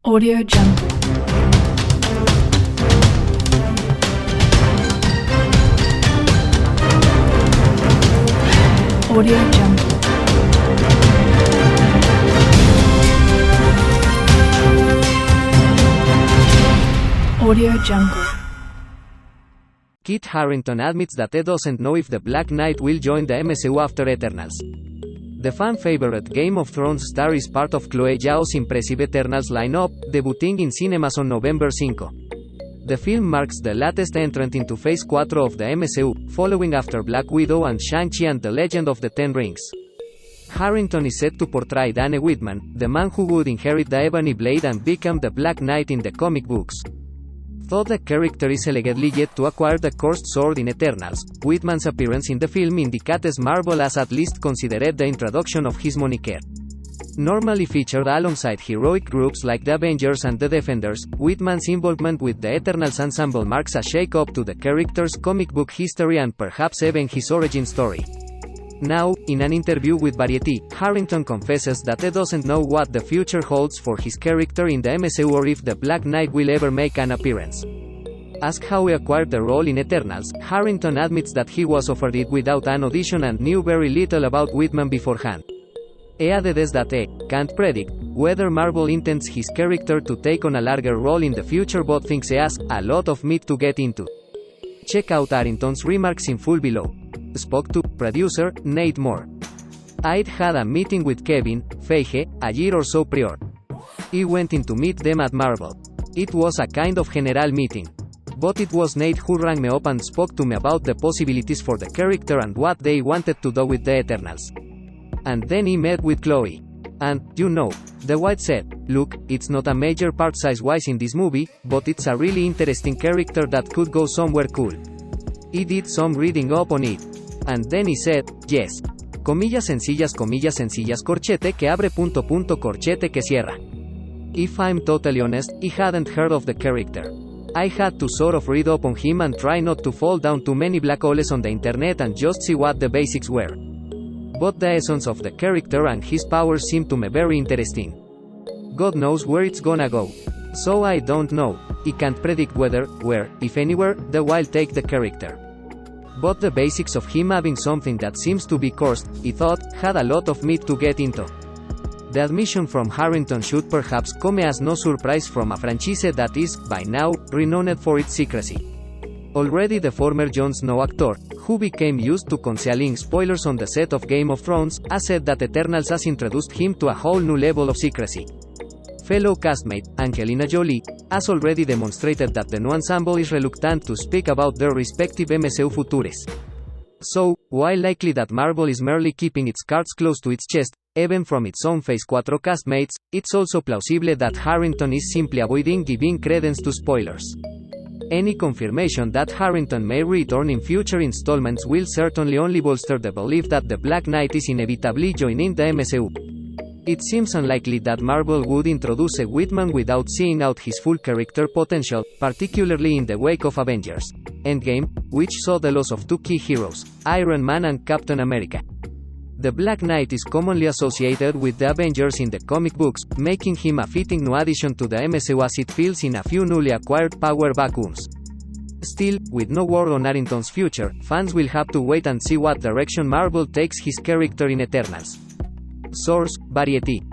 Audio Jungle. Audio Jungle. Audio Jungle. Kit Harington admits that he doesn't know if the Black Knight will join the MCU after Eternals. The fan-favorite Game of Thrones star is part of Chloe Zhao's impressive Eternals lineup, debuting in cinemas on November 5. The film marks the latest entrant into Phase 4 of the MCU, following after Black Widow and Shang-Chi and the Legend of the Ten Rings. Harington is set to portray Dane Whitman, the man who would inherit the Ebony Blade and become the Black Knight in the comic books. Though the character is allegedly yet to acquire the cursed sword in Eternals, Whitman's appearance in the film indicates Marvel has at least considered the introduction of his moniker. Normally featured alongside heroic groups like the Avengers and the Defenders, Whitman's involvement with the Eternals ensemble marks a shake-up to the character's comic book history and perhaps even his origin story. Now, in an interview with Variety, Harington confesses that he doesn't know what the future holds for his character in the MCU or if the Black Knight will ever make an appearance. Asked how he acquired the role in Eternals, Harington admits that he was offered it without an audition and knew very little about Whitman beforehand. He added that he can't predict whether Marvel intends his character to take on a larger role in the future but thinks he has a lot of meat to get into. Check out Harington's remarks in full below. Spoke to producer Nate Moore. I'd had a meeting with Kevin Feige a year or so prior. He went in to meet them at Marvel. It was a kind of general meeting. But it was Nate who rang me up and spoke to me about the possibilities for the character and what they wanted to do with the Eternals. And then he met with Chloe. And, the White said, look, it's not a major part size-wise in this movie, but it's a really interesting character that could go somewhere cool. He did some reading up on it. And then he said, yes. Comillas sencillas, corchete que abre, corchete que cierra. If I'm totally honest, I hadn't heard of the character. I had to sort of read up on him and try not to fall down too many black holes on the internet and just see what the basics were. But the essence of the character and his powers seemed to me very interesting. God knows where it's gonna go. So I don't know. I can't predict whether, where, if anywhere, they will take the character. But the basics of him having something that seems to be cursed, he thought, had a lot of meat to get into. The admission from Harington should perhaps come as no surprise from a franchise that is, by now, renowned for its secrecy. Already the former Jon Snow actor, who became used to concealing spoilers on the set of Game of Thrones, has said that Eternals has introduced him to a whole new level of secrecy. Fellow castmate, Angelina Jolie, has already demonstrated that the new ensemble is reluctant to speak about their respective MCU futures. So, while likely that Marvel is merely keeping its cards close to its chest, even from its own Phase 4 castmates, it's also plausible that Harington is simply avoiding giving credence to spoilers. Any confirmation that Harington may return in future installments will certainly only bolster the belief that the Black Knight is inevitably joining the MCU. It seems unlikely that Marvel would introduce a Whitman without seeing out his full character potential, particularly in the wake of Avengers Endgame, which saw the loss of two key heroes, Iron Man and Captain America. The Black Knight is commonly associated with the Avengers in the comic books, making him a fitting new addition to the MCU as it fills in a few newly acquired power vacuums. Still, with no word on Harington's future, fans will have to wait and see what direction Marvel takes his character in Eternals. Source: Variety.